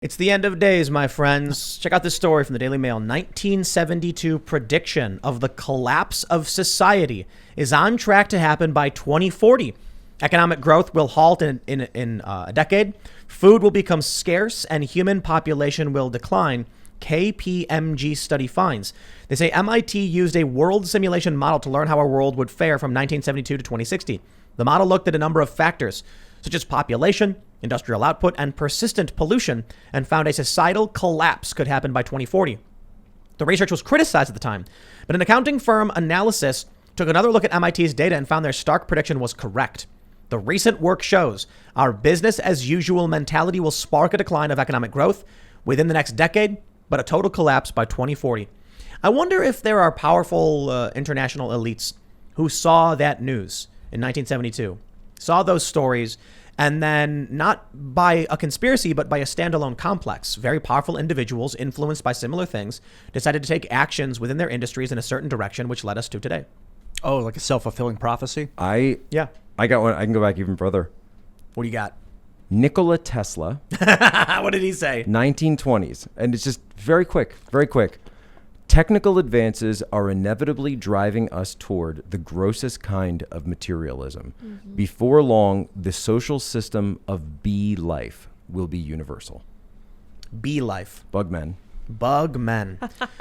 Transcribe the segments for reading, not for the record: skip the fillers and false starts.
It's the end of days, my friends. Check out this story from the Daily Mail. 1972 prediction of the collapse of society is on track to happen by 2040. Economic growth will halt in a decade. Food will become scarce and human population will decline. KPMG study finds. They say MIT used a world simulation model to learn how our world would fare from 1972 to 2060. The model looked at a number of factors, such as population, industrial output, and persistent pollution, and found a societal collapse could happen by 2040. The research was criticized at the time, but an accounting firm analysis took another look at MIT's data and found their stark prediction was correct. The recent work shows our business as usual mentality will spark a decline of economic growth within the next decade, but a total collapse by 2040. I wonder if there are powerful international elites who saw that news in 1972, saw those stories, and then not by a conspiracy, but by a standalone complex. Very powerful individuals influenced by similar things decided to take actions within their industries in a certain direction, which led us to today. Oh, like a self-fulfilling prophecy? I got one. I can go back even further. What do you got? Nikola Tesla. What did he say? 1920s. And it's just very quick, very quick. Technical advances are inevitably driving us toward the grossest kind of materialism. Mm-hmm. Before long, the social system of bee life will be universal. Bee life. Bugmen.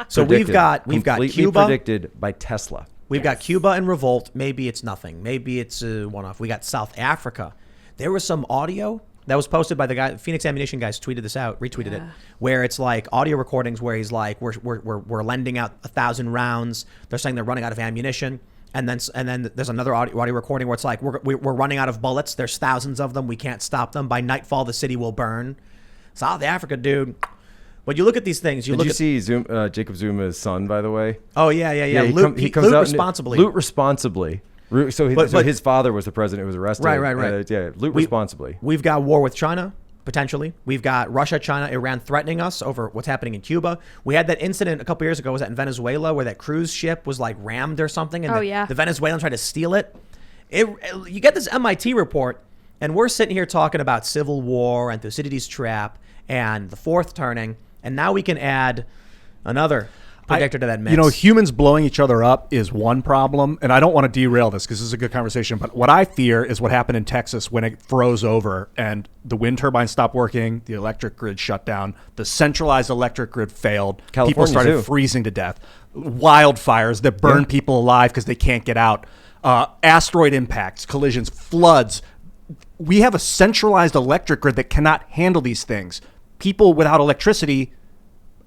So we've got Cuba. Predicted by Tesla. We've got Cuba in revolt. Maybe it's nothing. Maybe it's a one-off. We got South Africa. There was some audio that was posted by the guy, Phoenix Ammunition guys tweeted this out, retweeted it, where it's like audio recordings where he's like, we're lending out 1,000 rounds. They're saying they're running out of ammunition. And then there's another audio recording where it's like, we're running out of bullets. There's thousands of them. We can't stop them. By nightfall, the city will burn. South Africa, dude. But you look at these things. Did you see Jacob Zuma's son, by the way? Oh, yeah. He comes loot out responsibly. Loot responsibly. So his father was the president who was arrested. Right. Loot responsibly. We've got war with China, potentially. We've got Russia, China, Iran threatening us over what's happening in Cuba. We had that incident a couple years ago, was that in Venezuela, where that cruise ship was like rammed or something, and the Venezuelans tried to steal it. You get this MIT report, and we're sitting here talking about civil war and Thucydides' trap and the fourth turning, and now we can add another predictor to that mix. You know, humans blowing each other up is one problem, and I don't want to derail this because this is a good conversation, but what I fear is what happened in Texas when it froze over and the wind turbines stopped working, the electric grid shut down, the centralized electric grid failed, California people started too. Freezing to death, wildfires that burn people alive because they can't get out, asteroid impacts, collisions, floods. We have a centralized electric grid that cannot handle these things. People without electricity,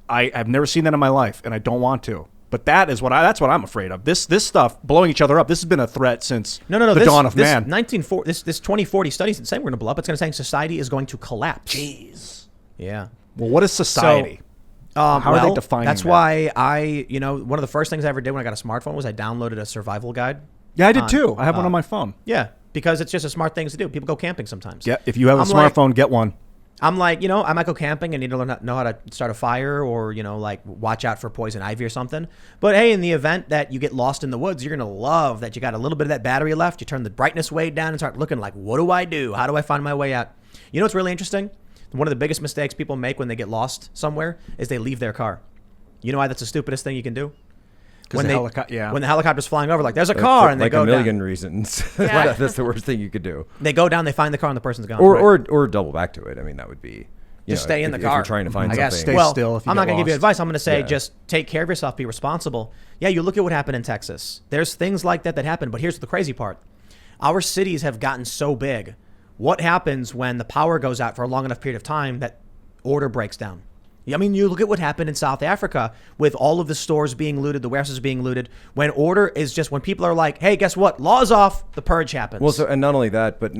I've never seen that in my life, and I don't want to. But that's what I'm afraid of. This stuff, blowing each other up, this has been a threat since the dawn of man. This 2040 study isn't saying we're going to blow up. It's going to say society is going to collapse. Jeez. Yeah. Well, what is society? How are they defining That's that? why one of the first things I ever did when I got a smartphone was I downloaded a survival guide. Yeah, I did too. I have one on my phone. Yeah, because it's just a smart thing to do. People go camping sometimes. Yeah, if you have a smartphone, get one. I'm like, I might go camping and need to know how to start a fire or, watch out for poison ivy or something. But hey, in the event that you get lost in the woods, you're going to love that you got a little bit of that battery left. You turn the brightness way down and start looking like, what do I do? How do I find my way out? You know what's really interesting? One of the biggest mistakes people make when they get lost somewhere is they leave their car. You know why that's the stupidest thing you can do? When the helicopter's flying over, like, there's a car, and they go down. Like a million reasons. Yeah. That's the worst thing you could do. They go down, they find the car, and the person's gone. Or double back to it. I mean, that would be... Just stay in the car. If you're trying to find I something. guess stay still if you I'm not going to give you lost. advice. I'm going to say just take care of yourself, be responsible. Yeah, you look at what happened in Texas. There's things like that happen, but here's the crazy part. Our cities have gotten so big. What happens when the power goes out for a long enough period of time that order breaks down? I mean, you look at what happened in South Africa with all of the stores being looted, the warehouses being looted. When people are like, hey, guess what? Law's off, the purge happens. Well, and not only that, but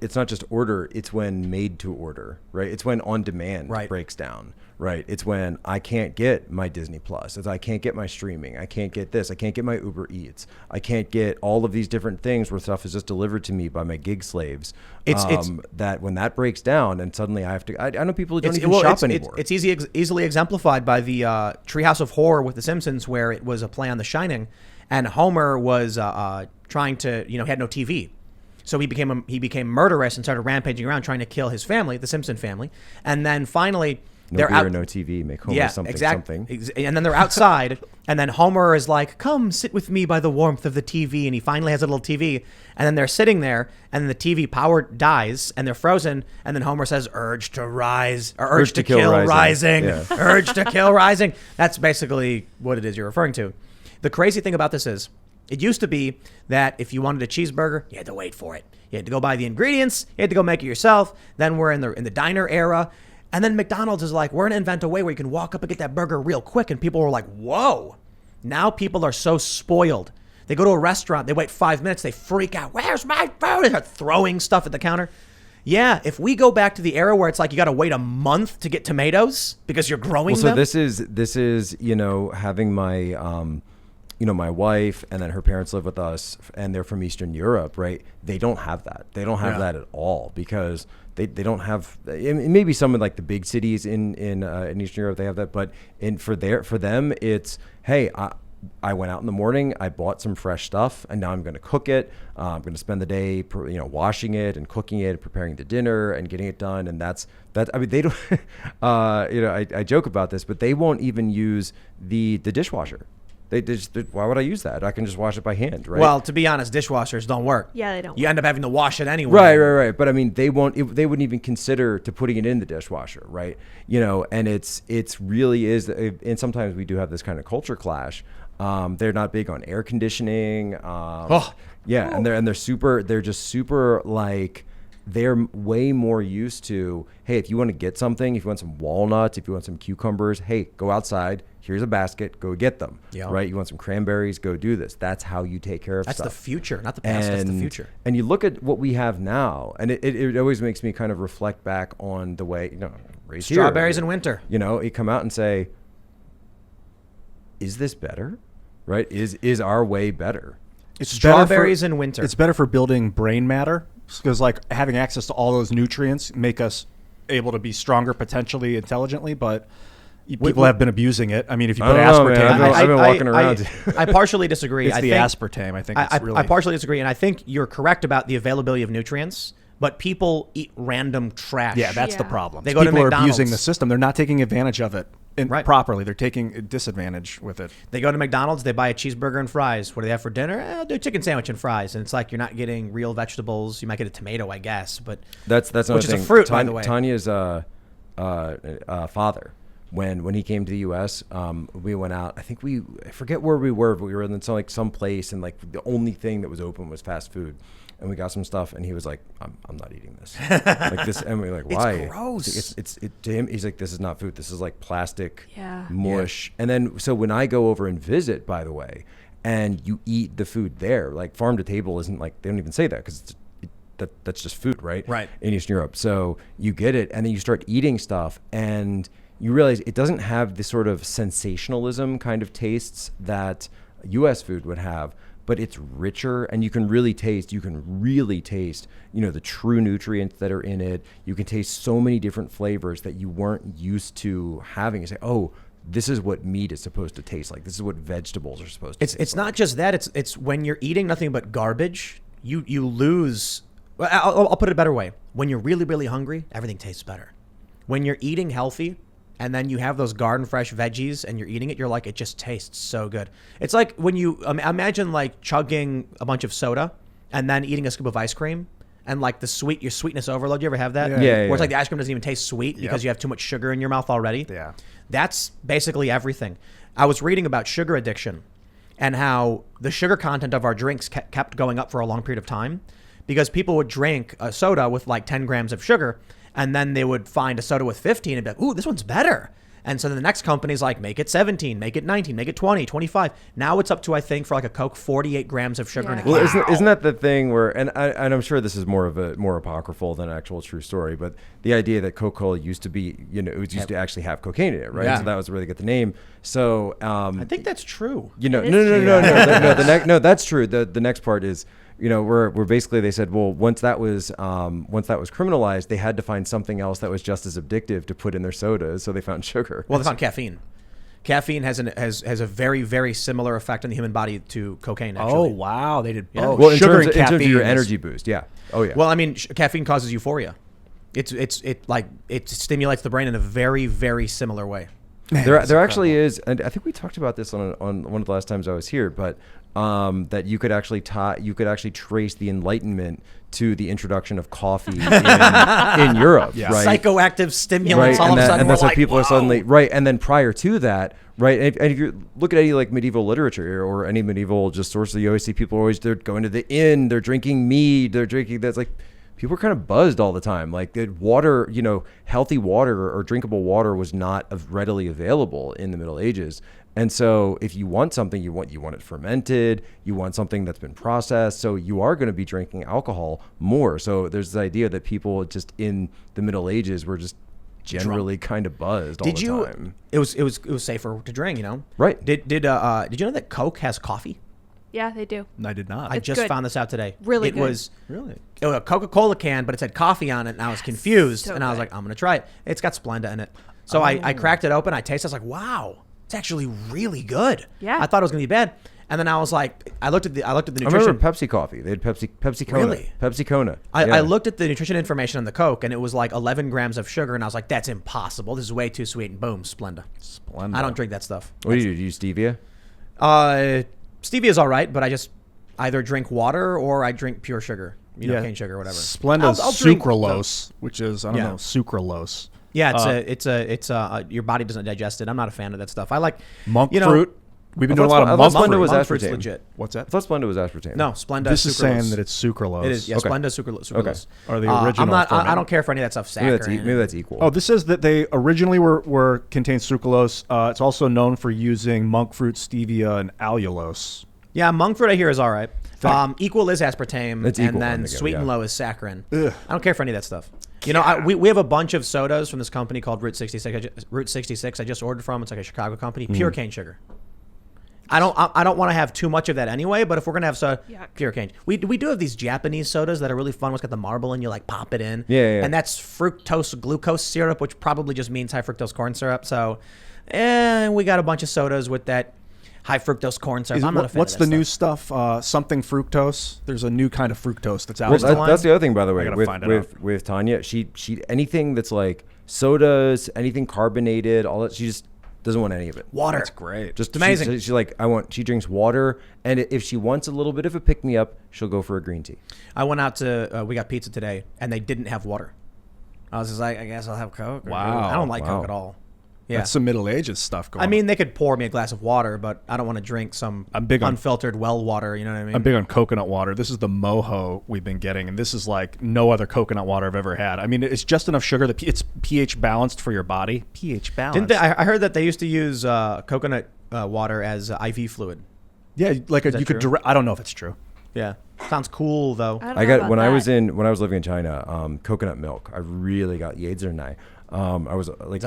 it's not just order, it's when made to order, right? It's when on demand breaks down, right? It's when I can't get my Disney Plus, I can't get my streaming, I can't get this, I can't get my Uber Eats, I can't get all of these different things where stuff is just delivered to me by my gig slaves. That when that breaks down and suddenly I have to, I know people who don't even shop anymore. It's easily exemplified by the Treehouse of Horror with The Simpsons, where it was a play on The Shining, and Homer was trying to, he had no TV. So he became murderous and started rampaging around trying to kill his family, the Simpson family. And then finally, No they're beer, out. no TV, make Homer something. And then they're outside, and then Homer is like, "Come sit with me by the warmth of the TV," and he finally has a little TV, and then they're sitting there, and the TV power dies, and they're frozen, and then Homer says, "Urge to rise," or "Urge to kill rising," Yeah. "Urge to kill rising." That's basically what it is you're referring to. The crazy thing about this is, it used to be that if you wanted a cheeseburger, you had to wait for it. You had to go buy the ingredients, you had to go make it yourself. Then we're in the diner era. And then McDonald's is like, we're going to invent a way where you can walk up and get that burger real quick. And people were like, whoa. Now people are so spoiled. They go to a restaurant, they wait 5 minutes, they freak out. Where's my food? They start throwing stuff at the counter. Yeah, if we go back to the era where it's like you got to wait a month to get tomatoes because you're growing them. This is having my my wife and then her parents live with us and they're from Eastern Europe, right? They don't have that. They don't have that at all because they don't have. Maybe some of like the big cities in Eastern Europe they have that, but for them it's, hey, I went out in the morning, I bought some fresh stuff, and now I'm going to cook it. I'm going to spend the day, washing it and cooking it, preparing the dinner and getting it done. And that's. I mean, they don't. I joke about this, but they won't even use the dishwasher. Why would I use that? I can just wash it by hand, right? Well, to be honest, dishwashers don't work. Yeah, they don't. You end up having to wash it anyway. Right. But I mean, they wouldn't even consider to putting it in the dishwasher, right? And it's really is. And sometimes we do have this kind of culture clash. They're not big on air conditioning. Yeah, and they're just super like. They're way more used to, hey, if you want to get something, if you want some walnuts, if you want some cucumbers, hey, go outside. Here's a basket. Go get them. Yeah. Right? You want some cranberries? Go do this. That's how you take care of stuff. That's the future, not the past. That's the future. And you look at what we have now, and it always makes me kind of reflect back on the way, raised here. Strawberries in winter. You come out and say, is this better? Right? Is our way better? It's strawberries in winter. It's better for building brain matter because like having access to all those nutrients make us able to be stronger potentially intelligently, but people have been abusing it. I mean, if you put aspartame, I've been walking around. I partially disagree. It's aspartame. I think it's really. I partially disagree, and I think you're correct about the availability of nutrients. But people eat random trash. Yeah, that's the problem. They go to people McDonald's. are abusing the system. They're not taking advantage of it properly. They're taking a disadvantage with it. They go to McDonald's. They buy a cheeseburger and fries. What do they have for dinner? I'll do a chicken sandwich and fries. And it's like you're not getting real vegetables. You might get a tomato, I guess. But that's another which thing. is a fruit, by the way. Tanya's father. When he came to the U.S., we went out. I forget where we were, but we were in some place, and like the only thing that was open was fast food. And we got some stuff, and he was like, "I'm not eating this." Like this, and we're like, "Why?" It's gross. It's to him. He's like, "This is not food. This is like plastic mush." Yeah. And then, so when I go over and visit, by the way, and you eat the food there, like farm to table isn't like they don't even say that because that's just food, right? Right. In Eastern Europe, so you get it, and then you start eating stuff, and you realize it doesn't have the sort of sensationalism kind of tastes that U.S. food would have. But it's richer, and you can really taste, the true nutrients that are in it. You can taste so many different flavors that you weren't used to having. You say, oh, this is what meat is supposed to taste like. This is what vegetables are supposed to taste like. It's not just that. It's when you're eating nothing but garbage, you lose. I'll put it a better way. When you're really, really hungry, everything tastes better. When you're eating healthy, and then you have those garden fresh veggies and you're eating it, you're like, it just tastes so good. It's like when you imagine like chugging a bunch of soda and then eating a scoop of ice cream and like your sweetness overload. You ever have that? Yeah. Where it's like the ice cream doesn't even taste sweet because you have too much sugar in your mouth already. Yeah. That's basically everything. I was reading about sugar addiction and how the sugar content of our drinks kept going up for a long period of time because people would drink a soda with like 10 grams of sugar. And then they would find a soda with 15 and be like, ooh, this one's better. And so then the next company's like, make it 17, make it 19, make it 20, 25. Now it's up to, I think, for like a Coke, 48 grams of sugar in a can. Well, isn't that the thing where, and I'm sure this is more apocryphal than actual true story, but the idea that Coca-Cola used to be, it was used to actually have cocaine in it, right? Yeah. So that was where they get the name. So I think that's true. No, that's true. The next part is, we're basically, they said, well, once that was criminalized, they had to find something else that was just as addictive to put in their sodas. So they found sugar. Well, they found caffeine. Caffeine has a very, very similar effect on the human body to cocaine, actually. Oh, wow. They did both. Well, in sugar terms and of caffeine your energy boost, yeah. Oh yeah. Well, I mean, caffeine causes euphoria. It stimulates the brain in a very, very similar way. Man, there actually is, and I think we talked about this on one of the last times I was here, but that you could actually trace the Enlightenment to the introduction of coffee in Europe, right? Psychoactive stimulants, right? all of a sudden, and that's why people whoa. are suddenly right. And then prior to that, right? And if you look at any like medieval literature or any medieval just sources, you always see people they're going to the inn, they're drinking mead, they're drinking that's like. People were kind of buzzed all the time. Like the water, healthy water or drinkable water was not readily available in the Middle Ages. And so if you want something, you want it fermented, you want something that's been processed. So you are going to be drinking alcohol more. So there's this idea that people just in the Middle Ages were just generally kind of buzzed all the time. It was safer to drink, Right. Did you know that Coke has coffee? Yeah, they do. I did not. I just found this out today. Really it good. Was a Coca-Cola can, but it said coffee on it, and I was confused. So and I was like, I'm gonna try it. It's got Splenda in it. So I cracked it open. I tasted. I was like, wow, it's actually really good. Yeah. I thought it was gonna be bad, and then I was like, I looked at the nutrition. I remember Pepsi coffee. They had Pepsi Kona. Really? Pepsi Kona. I looked at the nutrition information on the Coke, and it was like 11 grams of sugar, and I was like, that's impossible. This is way too sweet. And boom, Splenda. I don't drink that stuff. What do you do? Do you use stevia? Stevia is all right, but I just either drink water or I drink pure sugar, cane sugar or whatever. Splenda's I'll drink sucralose, which is sucralose. Yeah, it's your body doesn't digest it. I'm not a fan of that stuff. I like monk fruit. We've been doing a lot of monk monk fruit. fruit. Was monk fruit's aspartame. legit. What's that? I thought Splenda was aspartame. No, Splenda. This is sucralose. saying that it's sucralose. It is. Yeah, Okay. Splenda sucralose. Okay. Or the original. I don't care for any of that stuff. Maybe that's equal. Oh, this says that they originally were contained sucralose. It's also known for using monk fruit, stevia, and allulose. Yeah, monk fruit I hear is all right. Equal is aspartame, It's and equal, then I think, sweet and yeah. low is saccharin. Ugh. I don't care for any of that stuff. We have a bunch of sodas from this company called Route 66. Route 66 I just ordered from. It's like a Chicago company. Pure cane sugar. I don't want to have too much of that anyway, but if we're gonna have soda, pure cane. We do have these Japanese sodas that are really fun. It's got the marble and you like pop it in. Yeah. And that's fructose glucose syrup, which probably just means high fructose corn syrup. So, we got a bunch of sodas with that high fructose corn syrup. I'm not a fan What's of that the new stuff. Something fructose. There's a new kind of fructose that's out. Well, that's the other thing, by the way, find it with Tanya. She anything that's like sodas, anything carbonated, all that. She just doesn't want any of it. Water. That's great. Just amazing. She's like, she drinks water, and if she wants a little bit of a pick me up, she'll go for a green tea. I went out to we got pizza today, and they didn't have water. I was just like, I guess I'll have Coke. Wow. I don't like Coke at all. Yeah. That's some Middle Ages stuff going on. I mean, they could pour me a glass of water, but I don't want to drink some unfiltered well water. You know what I mean? I'm big on coconut water. This is the Moho we've been getting, and this is like no other coconut water I've ever had. I mean, it's just enough sugar that it's pH balanced for your body. pH balanced. I heard that they used to use coconut water as IV fluid. Yeah, like you could. true? I don't know if it's true. Yeah, sounds cool though. I got when I was living in China, coconut milk. I really got 예전에. I was like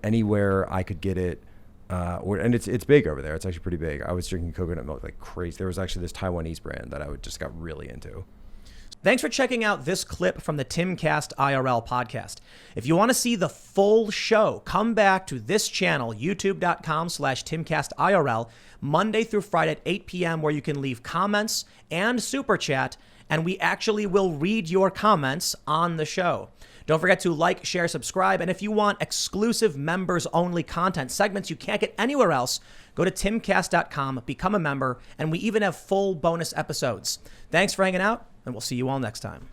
anywhere I could get it, and it's big over there. It's actually pretty big. I was drinking coconut milk like crazy. There was actually this Taiwanese brand that I just got really into. Thanks for checking out this clip from the Timcast IRL podcast. If you want to see the full show, come back to this channel, youtube.com/TimcastIRL, Monday through Friday at 8 p.m., where you can leave comments and super chat, and we actually will read your comments on the show. Don't forget to like, share, subscribe, and if you want exclusive members-only content, segments you can't get anywhere else, go to timcast.com, become a member, and we even have full bonus episodes. Thanks for hanging out, and we'll see you all next time.